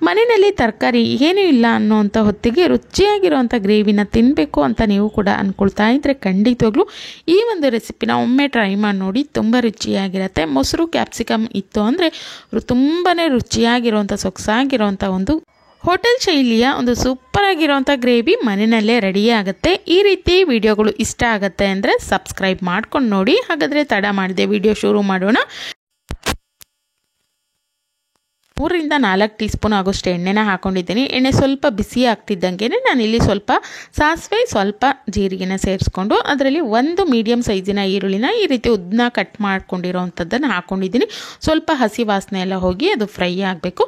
ಮನೆಯಲ್ಲಿ ತರಕಾರಿ ಏನೂ ಇಲ್ಲ ಅನ್ನೋವಂಥ ಹೊತ್ತಿಗೆ ರುಚಿಯಾಗಿರುವಂಥ ಗ್ರೇವಿನ ತಿನ್ನಬೇಕು ಅಂತ ನೀವು ಕೂಡ ಅಂದ್ಕೊಳ್ತಾ ಇದ್ದರೆ ಖಂಡಿತವಾಗ್ಲೂ ಈ ಒಂದು ರೆಸಿಪಿನ ಒಮ್ಮೆ ಟ್ರೈ ಮಾಡಿ ನೋಡಿ. ತುಂಬ ರುಚಿಯಾಗಿರುತ್ತೆ. ಮೊಸರು ಕ್ಯಾಪ್ಸಿಕಮ್ ಇತ್ತು ಅಂದರೆ ತುಂಬಾ ರುಚಿಯಾಗಿರುವಂಥ ಸೊಗಸಾಗಿರುವಂಥ ಒಂದು ಹೋಟೆಲ್ ಶೈಲಿಯ ಒಂದು ಸೂಪರ್ ಆಗಿರುವಂಥ ಗ್ರೇವಿ ಮನೆಯಲ್ಲೇ ರೆಡಿ ಆಗುತ್ತೆ. ಈ ರೀತಿ ವಿಡಿಯೋಗಳು ಇಷ್ಟ ಆಗುತ್ತೆ ಅಂದರೆ ಸಬ್ಸ್ಕ್ರೈಬ್ ಮಾಡ್ಕೊಂಡು ನೋಡಿ. ಹಾಗಾದರೆ ತಡ ಮಾಡಿದೆ ವಿಡಿಯೋ ಶುರು ಮಾಡೋಣ. 3 ರಿಂದ 4 ಟೀ ಸ್ಪೂನ್ ಆಗೋಷ್ಟು ಎಣ್ಣೆನ ಹಾಕೊಂಡಿದ್ದೀನಿ. ಎಣ್ಣೆ ಸ್ವಲ್ಪ ಬಿಸಿ ಆಗ್ತಿದ್ದಂಗೆ ನಾನಿಲ್ಲಿ ಸ್ವಲ್ಪ ಸಾಸಿವೆ, ಸ್ವಲ್ಪ ಜೀರಿಗೆನ ಸೇರಿಸ್ಕೊಂಡು ಅದರಲ್ಲಿ ಒಂದು ಮೀಡಿಯಮ್ ಸೈಜಿನ ಈರುಳ್ಳಿನ ಈ ರೀತಿ ಉದ್ದನ ಕಟ್ ಮಾಡ್ಕೊಂಡಿರೋವಂಥದ್ದನ್ನು ಹಾಕ್ಕೊಂಡಿದ್ದೀನಿ. ಸ್ವಲ್ಪ ಹಸಿ ವಾಸನೆ ಎಲ್ಲ ಹೋಗಿ ಅದು ಫ್ರೈ ಆಗಬೇಕು.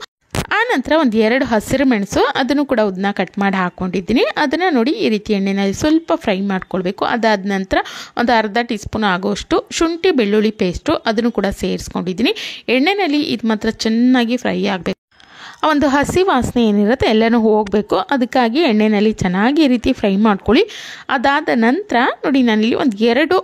ಆನಂತರ ಒಂದು 2 ಹಸಿರು ಮೆಣಸು ಅದನ್ನು ಕೂಡ ಉದ್ದನ ಕಟ್ ಮಾಡಿ ಹಾಕ್ಕೊಂಡಿದ್ದೀನಿ. ಅದನ್ನು ನೋಡಿ ಈ ರೀತಿ ಎಣ್ಣೆನಲ್ಲಿ ಸ್ವಲ್ಪ ಫ್ರೈ ಮಾಡ್ಕೊಳ್ಬೇಕು. ಅದಾದ ನಂತರ ಒಂದು ಅರ್ಧ ಟೀ ಸ್ಪೂನ್ ಆಗೋಷ್ಟು ಶುಂಠಿ ಬೆಳ್ಳುಳ್ಳಿ ಪೇಸ್ಟು ಅದನ್ನು ಕೂಡ ಸೇರಿಸ್ಕೊಂಡಿದ್ದೀನಿ. ಎಣ್ಣೆಯಲ್ಲಿ ಇದು ಮಾತ್ರ ಚೆನ್ನಾಗಿ ಫ್ರೈ ಆಗಬೇಕು. ಒಂದು ಹಸಿ ವಾಸನೆ ಏನಿರುತ್ತೆ ಎಲ್ಲನೂ ಹೋಗಬೇಕು. ಅದಕ್ಕಾಗಿ ಎಣ್ಣೆಯಲ್ಲಿ ಚೆನ್ನಾಗಿ ಈ ರೀತಿ ಫ್ರೈ ಮಾಡ್ಕೊಳ್ಳಿ. ಅದಾದ ನಂತರ ನೋಡಿ ನಾನಿಲ್ಲಿ ಒಂದು 2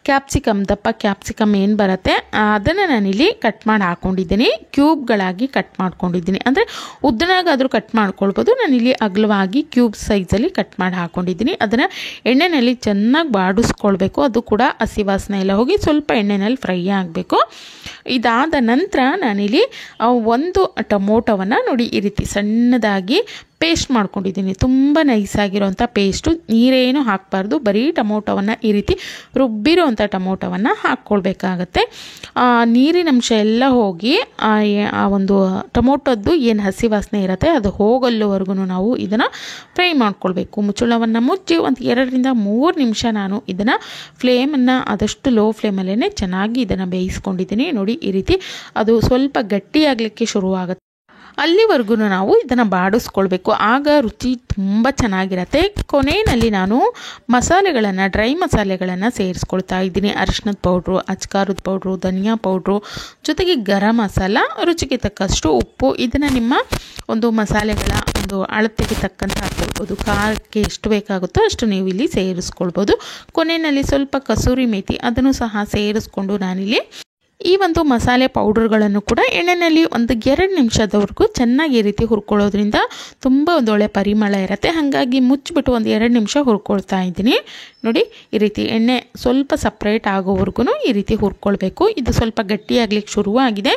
ಕ್ಯಾಪ್ಸಿಕಮ್, ದಪ್ಪ ಕ್ಯಾಪ್ಸಿಕಮ್ ಏನು ಬರುತ್ತೆ ಅದನ್ನು ನಾನಿಲ್ಲಿ ಕಟ್ ಮಾಡಿ ಹಾಕ್ಕೊಂಡಿದ್ದೀನಿ. ಕ್ಯೂಬ್ಗಳಾಗಿ ಕಟ್ ಮಾಡ್ಕೊಂಡಿದ್ದೀನಿ. ಅಂದರೆ ಉದ್ದನಾಗಾದರೂ ಕಟ್ ಮಾಡ್ಕೊಳ್ಬೋದು. ನಾನಿಲ್ಲಿ ಅಗಲವಾಗಿ ಕ್ಯೂಬ್ ಸೈಜಲ್ಲಿ ಕಟ್ ಮಾಡಿ ಹಾಕ್ಕೊಂಡಿದ್ದೀನಿ. ಅದನ್ನು ಎಣ್ಣೆಯಲ್ಲಿ ಚೆನ್ನಾಗಿ ಬಾಡಿಸ್ಕೊಳ್ಬೇಕು. ಅದು ಕೂಡ ಹಸಿ ವಾಸನೆ ಎಲ್ಲ ಹೋಗಿ ಸ್ವಲ್ಪ ಎಣ್ಣೆಯಲ್ಲಿ ಫ್ರೈ ಆಗಬೇಕು. ಇದಾದ ನಂತರ ನಾನಿಲ್ಲಿ ಒಂದು ಟೊಮೊಟೊವನ್ನು ನೋಡಿ ಈ ರೀತಿ ಸಣ್ಣದಾಗಿ ಪೇಸ್ಟ್ ಮಾಡ್ಕೊಂಡಿದ್ದೀನಿ. ತುಂಬ ನೈಸಾಗಿರೋಂಥ ಪೇಸ್ಟು, ನೀರೇನು ಹಾಕಬಾರ್ದು. ಬರೀ ಟೊಮೊಟೊವನ್ನು ಈ ರೀತಿ ರುಬ್ಬಿರೋವಂಥ ಟೊಮೊಟೊವನ್ನು ಹಾಕ್ಕೊಳ್ಬೇಕಾಗತ್ತೆ. ನೀರಿನಂಶ ಎಲ್ಲ ಹೋಗಿ ಆ ಒಂದು ಟೊಮೊಟೊದ್ದು ಏನು ಹಸಿ ವಾಸನೆ ಇರುತ್ತೆ ಅದು ಹೋಗಲ್ಲವರೆಗೂ ನಾವು ಇದನ್ನು ಫ್ರೈ ಮಾಡ್ಕೊಳ್ಬೇಕು. ಮುಚ್ಚಳವನ್ನು ಮುಚ್ಚಿ ಒಂದು 2 ರಿಂದ 3 ನಿಮಿಷ ನಾನು ಇದನ್ನು ಫ್ಲೇಮನ್ನು ಆದಷ್ಟು ಲೋ ಫ್ಲೇಮಲ್ಲೇ ಚೆನ್ನಾಗಿ ಇದನ್ನು ಬೇಯಿಸ್ಕೊಂಡಿದ್ದೀನಿ. ನೋಡಿ ಈ ರೀತಿ ಅದು ಸ್ವಲ್ಪ ಗಟ್ಟಿಯಾಗಲಿಕ್ಕೆ ಶುರುವಾಗುತ್ತೆ. ಅಲ್ಲಿವರೆಗೂ ನಾವು ಇದನ್ನು ಬಾಡಿಸ್ಕೊಳ್ಬೇಕು. ಆಗ ರುಚಿ ತುಂಬ ಚೆನ್ನಾಗಿರುತ್ತೆ. ಕೊನೆಯಲ್ಲಿ ನಾನು ಮಸಾಲೆಗಳನ್ನು, ಡ್ರೈ ಮಸಾಲೆಗಳನ್ನು ಸೇರಿಸ್ಕೊಳ್ತಾ ಇದ್ದೀನಿ. ಅರಿಶಿಣದ ಪೌಡ್ರು, ಅಚ್ಕಾರದ ಪೌಡ್ರು, ಧನಿಯಾ ಪೌಡ್ರು, ಜೊತೆಗೆ ಗರಂ ಮಸಾಲ, ರುಚಿಗೆ ತಕ್ಕಷ್ಟು ಉಪ್ಪು. ಇದನ್ನು ನಿಮ್ಮ ಒಂದು ಮಸಾಲೆಗಳ ಒಂದು ಅಳತೆಗೆ ತಕ್ಕಂತೆ ಹಾಕ್ಕೊಳ್ಬೋದು. ಖಾರಕ್ಕೆ ಎಷ್ಟು ಬೇಕಾಗುತ್ತೋ ಅಷ್ಟು ನೀವು ಇಲ್ಲಿ ಸೇರಿಸ್ಕೊಳ್ಬೋದು. ಕೊನೆಯಲ್ಲಿ ಸ್ವಲ್ಪ ಕಸೂರಿ ಮೇಥಿ ಅದನ್ನು ಸಹ ಸೇರಿಸ್ಕೊಂಡು ನಾನಿಲ್ಲಿ ಈ ಒಂದು ಮಸಾಲೆ ಪೌಡರ್ಗಳನ್ನು ಕೂಡ ಎಣ್ಣೆಯಲ್ಲಿ ಒಂದು 2 ನಿಮಿಷದವರೆಗೂ ಚೆನ್ನಾಗಿ ಈ ರೀತಿ ಹುರ್ಕೊಳ್ಳೋದ್ರಿಂದ ತುಂಬ ಒಂದೊಳ್ಳೆ ಪರಿಮಳ ಇರುತ್ತೆ. ಹಾಗಾಗಿ ಮುಚ್ಚಿಬಿಟ್ಟು ಒಂದು 2 ನಿಮಿಷ ಹುರ್ಕೊಳ್ತಾ ಇದ್ದೀನಿ. ನೋಡಿ ಈ ರೀತಿ ಎಣ್ಣೆ ಸ್ವಲ್ಪ ಸಪ್ರೇಟ್ ಆಗೋವರೆಗೂ ಈ ರೀತಿ ಹುರ್ಕೊಳ್ಬೇಕು. ಇದು ಸ್ವಲ್ಪ ಗಟ್ಟಿಯಾಗ್ಲಿಕ್ಕೆ ಶುರುವಾಗಿದೆ.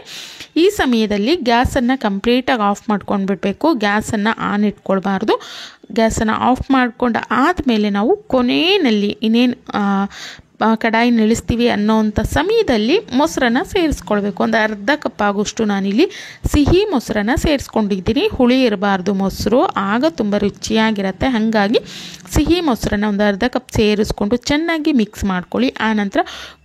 ಈ ಸಮಯದಲ್ಲಿ ಗ್ಯಾಸನ್ನು ಕಂಪ್ಲೀಟಾಗಿ ಆಫ್ ಮಾಡ್ಕೊಂಡು ಬಿಡಬೇಕು. ಗ್ಯಾಸನ್ನು ಆನ್ ಇಟ್ಕೊಳ್ಬಾರ್ದು. ಗ್ಯಾಸನ್ನು ಆಫ್ ಮಾಡ್ಕೊಂಡು ಆದಮೇಲೆ ನಾವು ಕೊನೆಯಲ್ಲಿ ಇನ್ನೇನು ಕಡಾಯಿ ನಿಲ್ಲಿಸ್ತೀವಿ ಅನ್ನೋವಂಥ ಸಮಯದಲ್ಲಿ ಮೊಸರನ್ನು ಸೇರಿಸ್ಕೊಳ್ಬೇಕು. ಒಂದು ಅರ್ಧ ಕಪ್ ಆಗೋಷ್ಟು ನಾನಿಲ್ಲಿ ಸಿಹಿ ಮೊಸರನ್ನು ಸೇರಿಸ್ಕೊಂಡಿದ್ದೀನಿ. ಹುಳಿ ಇರಬಾರ್ದು ಮೊಸರು, ಆಗ ತುಂಬ ರುಚಿಯಾಗಿರುತ್ತೆ. ಹಾಗಾಗಿ ಸಿಹಿ ಮೊಸರನ್ನು ಒಂದು ಅರ್ಧ ಕಪ್ ಸೇರಿಸ್ಕೊಂಡು ಚೆನ್ನಾಗಿ ಮಿಕ್ಸ್ ಮಾಡ್ಕೊಳ್ಳಿ. ಆನಂತರ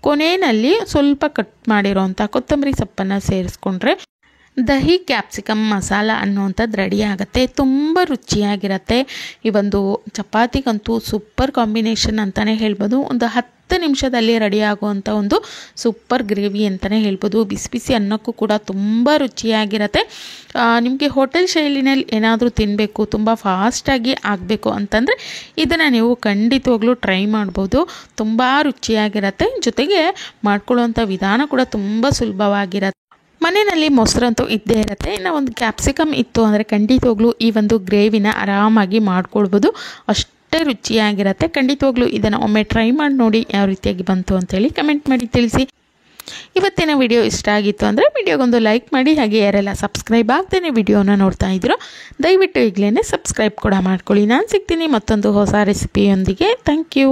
ಕೊನೆಯಲ್ಲಿ ಸ್ವಲ್ಪ ಕಟ್ ಮಾಡಿರೋವಂಥ ಕೊತ್ತಂಬರಿ ಸೊಪ್ಪನ್ನು ಸೇರಿಸ್ಕೊಂಡ್ರೆ ದಹಿ ಕ್ಯಾಪ್ಸಿಕಮ್ ಮಸಾಲ ಅನ್ನುವಂಥದ್ದು ರೆಡಿ ಆಗುತ್ತೆ. ತುಂಬ ರುಚಿಯಾಗಿರುತ್ತೆ. ಈ ಒಂದು ಚಪಾತಿಗಂತೂ ಸೂಪರ್ ಕಾಂಬಿನೇಷನ್ ಅಂತಲೇ ಹೇಳ್ಬೋದು. ಒಂದು 10 ನಿಮಿಷದಲ್ಲಿ ರೆಡಿ ಆಗುವಂಥ ಒಂದು ಸೂಪರ್ ಗ್ರೇವಿ ಅಂತಲೇ ಹೇಳ್ಬೋದು. ಬಿಸಿ ಬಿಸಿ ಅನ್ನಕ್ಕೂ ಕೂಡ ತುಂಬ ರುಚಿಯಾಗಿರುತ್ತೆ. ನಿಮಗೆ ಹೋಟೆಲ್ ಶೈಲಿನಲ್ಲಿ ಏನಾದರೂ ತಿನ್ನಬೇಕು, ತುಂಬ ಫಾಸ್ಟಾಗಿ ಆಗಬೇಕು ಅಂತಂದರೆ ಇದನ್ನು ನೀವು ಖಂಡಿತವಾಗ್ಲೂ ಟ್ರೈ ಮಾಡ್ಬೋದು. ತುಂಬ ರುಚಿಯಾಗಿರುತ್ತೆ. ಜೊತೆಗೆ ಮಾಡ್ಕೊಳ್ಳುವಂಥ ವಿಧಾನ ಕೂಡ ತುಂಬ ಸುಲಭವಾಗಿರುತ್ತೆ. ಮನೆಯಲ್ಲಿ ಮೊಸರಂತೂ ಇದ್ದೇ ಇರುತ್ತೆ. ಇನ್ನು ಒಂದು ಕ್ಯಾಪ್ಸಿಕಮ್ ಇತ್ತು ಅಂದರೆ ಖಂಡಿತವಾಗ್ಲೂ ಈ ಒಂದು ಗ್ರೇವಿನ ಆರಾಮಾಗಿ ಮಾಡ್ಕೊಳ್ಬೋದು. ಅಷ್ಟೇ ರುಚಿಯಾಗಿರುತ್ತೆ. ಖಂಡಿತವಾಗ್ಲೂ ಇದನ್ನು ಒಮ್ಮೆ ಟ್ರೈ ಮಾಡಿ ನೋಡಿ ಯಾವ ರೀತಿಯಾಗಿ ಬಂತು ಅಂತೇಳಿ ಕಮೆಂಟ್ ಮಾಡಿ ತಿಳಿಸಿ. ಇವತ್ತಿನ ವಿಡಿಯೋ ಇಷ್ಟ ಆಗಿತ್ತು ಅಂದರೆ ವಿಡಿಯೋಗೊಂದು ಲೈಕ್ ಮಾಡಿ. ಹಾಗೆ ಯಾರೆಲ್ಲ ಸಬ್ಸ್ಕ್ರೈಬ್ ಆಗ್ತೇನೆ ವಿಡಿಯೋನ ನೋಡ್ತಾ ಇದ್ದೀರೋ ದಯವಿಟ್ಟು ಈಗಲೇ ಸಬ್ಸ್ಕ್ರೈಬ್ ಕೂಡ ಮಾಡ್ಕೊಳ್ಳಿ. ನಾನು ಸಿಗ್ತೀನಿ ಮತ್ತೊಂದು ಹೊಸ ರೆಸಿಪಿಯೊಂದಿಗೆ. Thank you.